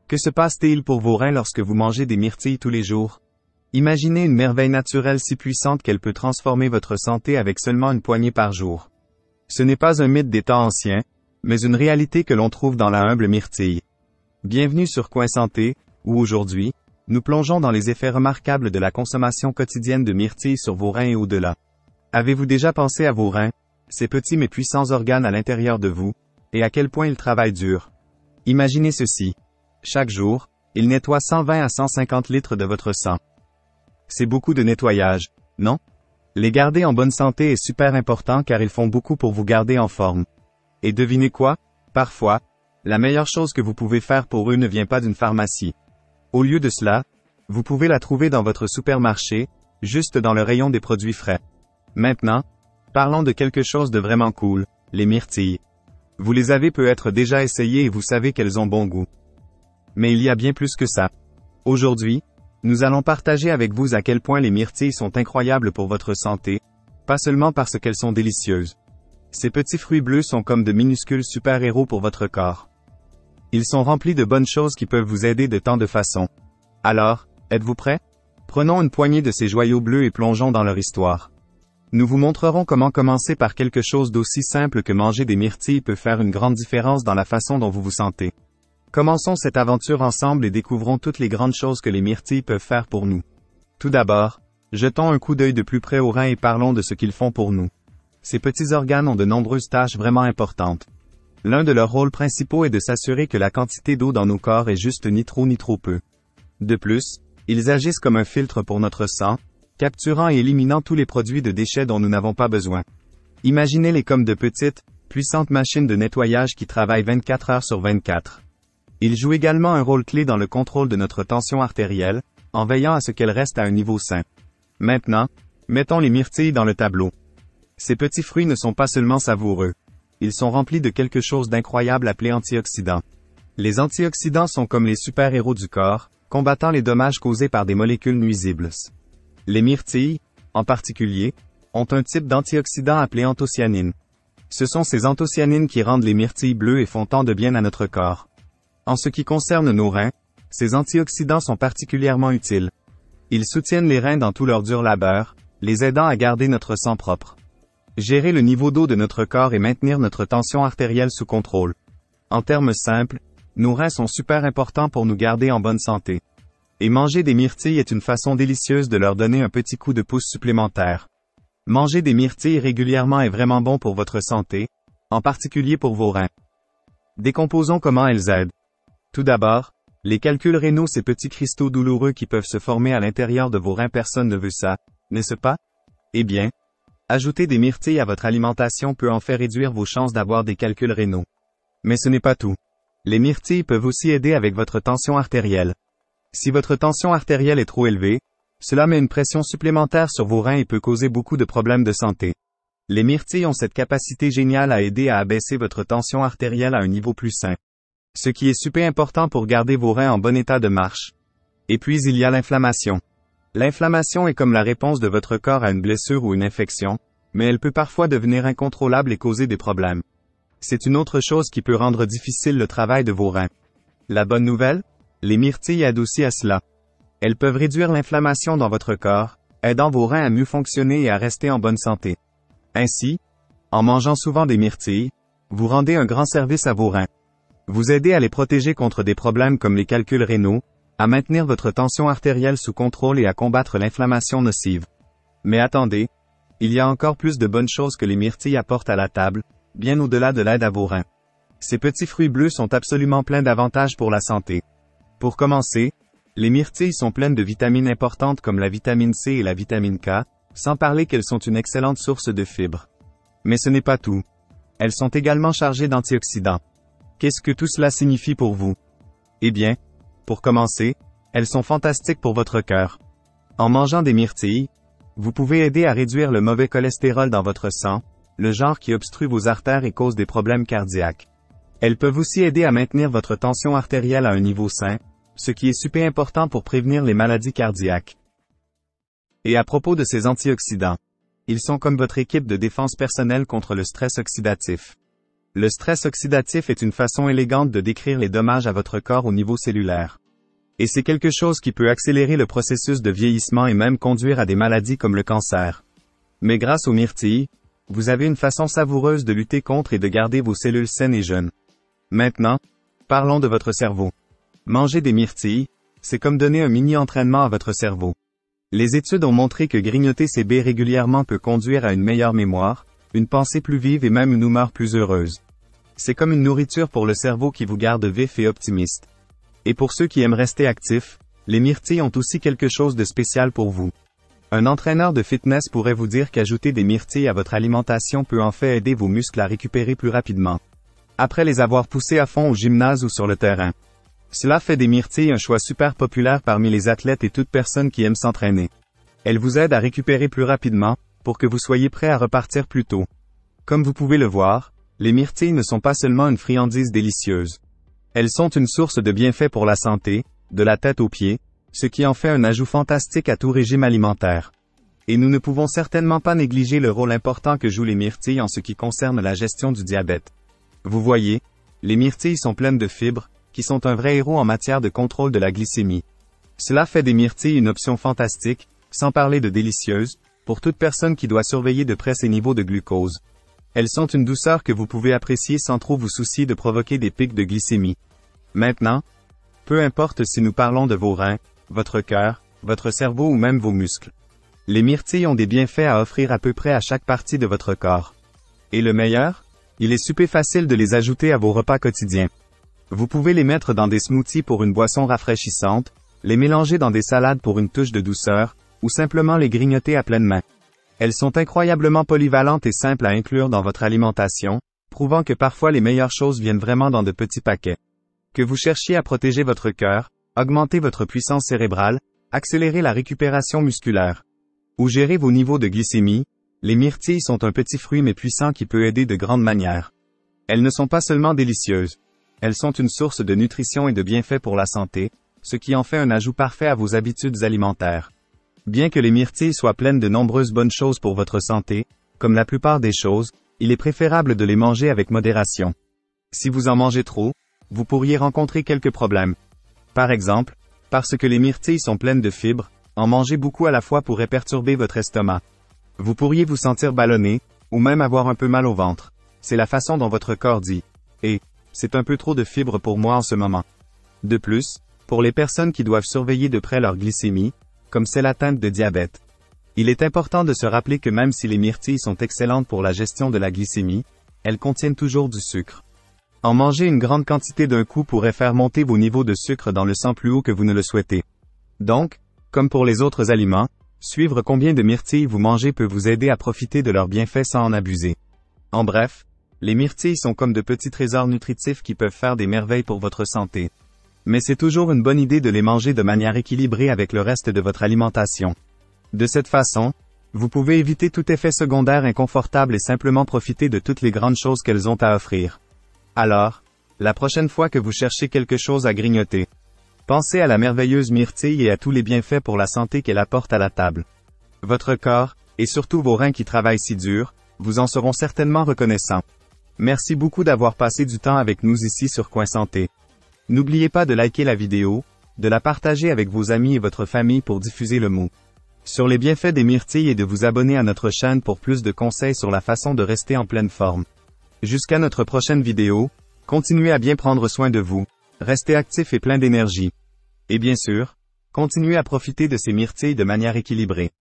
Que se passe-t-il pour vos reins lorsque vous mangez des myrtilles tous les jours? Imaginez une merveille naturelle si puissante qu'elle peut transformer votre santé avec seulement une poignée par jour. Ce n'est pas un mythe des temps anciens, mais une réalité que l'on trouve dans la humble myrtille. Bienvenue sur Coin Santé, où aujourd'hui, nous plongeons dans les effets remarquables de la consommation quotidienne de myrtilles sur vos reins et au-delà. Avez-vous déjà pensé à vos reins, ces petits mais puissants organes à l'intérieur de vous, et à quel point ils travaillent dur? Imaginez ceci. Chaque jour, ils nettoient 120 à 150 litres de votre sang. C'est beaucoup de nettoyage, non? Les garder en bonne santé est super important car ils font beaucoup pour vous garder en forme. Et devinez quoi? Parfois, la meilleure chose que vous pouvez faire pour eux ne vient pas d'une pharmacie. Au lieu de cela, vous pouvez la trouver dans votre supermarché, juste dans le rayon des produits frais. Maintenant, parlons de quelque chose de vraiment cool, les myrtilles. Vous les avez peut-être déjà essayées et vous savez qu'elles ont bon goût. Mais il y a bien plus que ça. Aujourd'hui, nous allons partager avec vous à quel point les myrtilles sont incroyables pour votre santé, pas seulement parce qu'elles sont délicieuses. Ces petits fruits bleus sont comme de minuscules super-héros pour votre corps. Ils sont remplis de bonnes choses qui peuvent vous aider de tant de façons. Alors, êtes-vous prêts? Prenons une poignée de ces joyaux bleus et plongeons dans leur histoire. Nous vous montrerons comment commencer par quelque chose d'aussi simple que manger des myrtilles peut faire une grande différence dans la façon dont vous vous sentez. Commençons cette aventure ensemble et découvrons toutes les grandes choses que les myrtilles peuvent faire pour nous. Tout d'abord, jetons un coup d'œil de plus près aux reins et parlons de ce qu'ils font pour nous. Ces petits organes ont de nombreuses tâches vraiment importantes. L'un de leurs rôles principaux est de s'assurer que la quantité d'eau dans nos corps est juste ni trop ni trop peu. De plus, ils agissent comme un filtre pour notre sang, capturant et éliminant tous les produits de déchets dont nous n'avons pas besoin. Imaginez-les comme de petites, puissantes machines de nettoyage qui travaillent 24 heures sur 24. Ils jouent également un rôle clé dans le contrôle de notre tension artérielle, en veillant à ce qu'elle reste à un niveau sain. Maintenant, mettons les myrtilles dans le tableau. Ces petits fruits ne sont pas seulement savoureux. Ils sont remplis de quelque chose d'incroyable appelé antioxydants. Les antioxydants sont comme les super-héros du corps, combattant les dommages causés par des molécules nuisibles. Les myrtilles, en particulier, ont un type d'antioxydant appelé anthocyanine. Ce sont ces anthocyanines qui rendent les myrtilles bleues et font tant de bien à notre corps. En ce qui concerne nos reins, ces antioxydants sont particulièrement utiles. Ils soutiennent les reins dans tout leur dur labeur, les aidant à garder notre sang propre. Gérer le niveau d'eau de notre corps et maintenir notre tension artérielle sous contrôle. En termes simples, nos reins sont super importants pour nous garder en bonne santé. Et manger des myrtilles est une façon délicieuse de leur donner un petit coup de pouce supplémentaire. Manger des myrtilles régulièrement est vraiment bon pour votre santé, en particulier pour vos reins. Décomposons comment elles aident. Tout d'abord, les calculs rénaux, ces petits cristaux douloureux qui peuvent se former à l'intérieur de vos reins, personne ne veut ça, n'est-ce pas? Eh bien, ajouter des myrtilles à votre alimentation peut en faire réduire vos chances d'avoir des calculs rénaux. Mais ce n'est pas tout. Les myrtilles peuvent aussi aider avec votre tension artérielle. Si votre tension artérielle est trop élevée, cela met une pression supplémentaire sur vos reins et peut causer beaucoup de problèmes de santé. Les myrtilles ont cette capacité géniale à aider à abaisser votre tension artérielle à un niveau plus sain. Ce qui est super important pour garder vos reins en bon état de marche. Et puis il y a l'inflammation. L'inflammation est comme la réponse de votre corps à une blessure ou une infection, mais elle peut parfois devenir incontrôlable et causer des problèmes. C'est une autre chose qui peut rendre difficile le travail de vos reins. La bonne nouvelle? Les myrtilles aident aussi à cela. Elles peuvent réduire l'inflammation dans votre corps, aidant vos reins à mieux fonctionner et à rester en bonne santé. Ainsi, en mangeant souvent des myrtilles, vous rendez un grand service à vos reins. Vous aidez à les protéger contre des problèmes comme les calculs rénaux, à maintenir votre tension artérielle sous contrôle et à combattre l'inflammation nocive. Mais attendez, il y a encore plus de bonnes choses que les myrtilles apportent à la table, bien au-delà de l'aide à vos reins. Ces petits fruits bleus sont absolument pleins d'avantages pour la santé. Pour commencer, les myrtilles sont pleines de vitamines importantes comme la vitamine C et la vitamine K, sans parler qu'elles sont une excellente source de fibres. Mais ce n'est pas tout. Elles sont également chargées d'antioxydants. Qu'est-ce que tout cela signifie pour vous? Eh bien, pour commencer, elles sont fantastiques pour votre cœur. En mangeant des myrtilles, vous pouvez aider à réduire le mauvais cholestérol dans votre sang, le genre qui obstrue vos artères et cause des problèmes cardiaques. Elles peuvent aussi aider à maintenir votre tension artérielle à un niveau sain, ce qui est super important pour prévenir les maladies cardiaques. Et à propos de ces antioxydants, ils sont comme votre équipe de défense personnelle contre le stress oxydatif. Le stress oxydatif est une façon élégante de décrire les dommages à votre corps au niveau cellulaire. Et c'est quelque chose qui peut accélérer le processus de vieillissement et même conduire à des maladies comme le cancer. Mais grâce aux myrtilles, vous avez une façon savoureuse de lutter contre et de garder vos cellules saines et jeunes. Maintenant, parlons de votre cerveau. Manger des myrtilles, c'est comme donner un mini-entraînement à votre cerveau. Les études ont montré que grignoter ces baies régulièrement peut conduire à une meilleure mémoire, une pensée plus vive et même une humeur plus heureuse. C'est comme une nourriture pour le cerveau qui vous garde vif et optimiste. Et pour ceux qui aiment rester actifs, les myrtilles ont aussi quelque chose de spécial pour vous. Un entraîneur de fitness pourrait vous dire qu'ajouter des myrtilles à votre alimentation peut en fait aider vos muscles à récupérer plus rapidement, après les avoir poussés à fond au gymnase ou sur le terrain. Cela fait des myrtilles un choix super populaire parmi les athlètes et toute personne qui aime s'entraîner. Elles vous aident à récupérer plus rapidement, pour que vous soyez prêt à repartir plus tôt. Comme vous pouvez le voir, les myrtilles ne sont pas seulement une friandise délicieuse. Elles sont une source de bienfaits pour la santé, de la tête aux pieds, ce qui en fait un ajout fantastique à tout régime alimentaire. Et nous ne pouvons certainement pas négliger le rôle important que jouent les myrtilles en ce qui concerne la gestion du diabète. Vous voyez, les myrtilles sont pleines de fibres, qui sont un vrai héros en matière de contrôle de la glycémie. Cela fait des myrtilles une option fantastique, sans parler de délicieuses, pour toute personne qui doit surveiller de près ses niveaux de glucose. Elles sont une douceur que vous pouvez apprécier sans trop vous soucier de provoquer des pics de glycémie. Maintenant, peu importe si nous parlons de vos reins, votre cœur, votre cerveau ou même vos muscles. Les myrtilles ont des bienfaits à offrir à peu près à chaque partie de votre corps. Et le meilleur? Il est super facile de les ajouter à vos repas quotidiens. Vous pouvez les mettre dans des smoothies pour une boisson rafraîchissante, les mélanger dans des salades pour une touche de douceur, ou simplement les grignoter à pleine main. Elles sont incroyablement polyvalentes et simples à inclure dans votre alimentation, prouvant que parfois les meilleures choses viennent vraiment dans de petits paquets. Que vous cherchiez à protéger votre cœur, augmenter votre puissance cérébrale, accélérer la récupération musculaire, ou gérer vos niveaux de glycémie, les myrtilles sont un petit fruit mais puissant qui peut aider de grandes manières. Elles ne sont pas seulement délicieuses. Elles sont une source de nutrition et de bienfaits pour la santé, ce qui en fait un ajout parfait à vos habitudes alimentaires. Bien que les myrtilles soient pleines de nombreuses bonnes choses pour votre santé, comme la plupart des choses, il est préférable de les manger avec modération. Si vous en mangez trop, vous pourriez rencontrer quelques problèmes. Par exemple, parce que les myrtilles sont pleines de fibres, en manger beaucoup à la fois pourrait perturber votre estomac. Vous pourriez vous sentir ballonné, ou même avoir un peu mal au ventre. C'est la façon dont votre corps dit « Et, c'est un peu trop de fibres pour moi en ce moment ». De plus, pour les personnes qui doivent surveiller de près leur glycémie, comme celle atteinte de diabète, il est important de se rappeler que même si les myrtilles sont excellentes pour la gestion de la glycémie, elles contiennent toujours du sucre. En manger une grande quantité d'un coup pourrait faire monter vos niveaux de sucre dans le sang plus haut que vous ne le souhaitez. Donc, comme pour les autres aliments, suivre combien de myrtilles vous mangez peut vous aider à profiter de leurs bienfaits sans en abuser. En bref, les myrtilles sont comme de petits trésors nutritifs qui peuvent faire des merveilles pour votre santé. Mais c'est toujours une bonne idée de les manger de manière équilibrée avec le reste de votre alimentation. De cette façon, vous pouvez éviter tout effet secondaire inconfortable et simplement profiter de toutes les grandes choses qu'elles ont à offrir. Alors, la prochaine fois que vous cherchez quelque chose à grignoter, pensez à la merveilleuse myrtille et à tous les bienfaits pour la santé qu'elle apporte à la table. Votre corps, et surtout vos reins qui travaillent si dur, vous en seront certainement reconnaissants. Merci beaucoup d'avoir passé du temps avec nous ici sur Coin Santé. N'oubliez pas de liker la vidéo, de la partager avec vos amis et votre famille pour diffuser le mot sur les bienfaits des myrtilles et de vous abonner à notre chaîne pour plus de conseils sur la façon de rester en pleine forme. Jusqu'à notre prochaine vidéo, continuez à bien prendre soin de vous, restez actifs et plein d'énergie. Et bien sûr, continuez à profiter de ces myrtilles de manière équilibrée.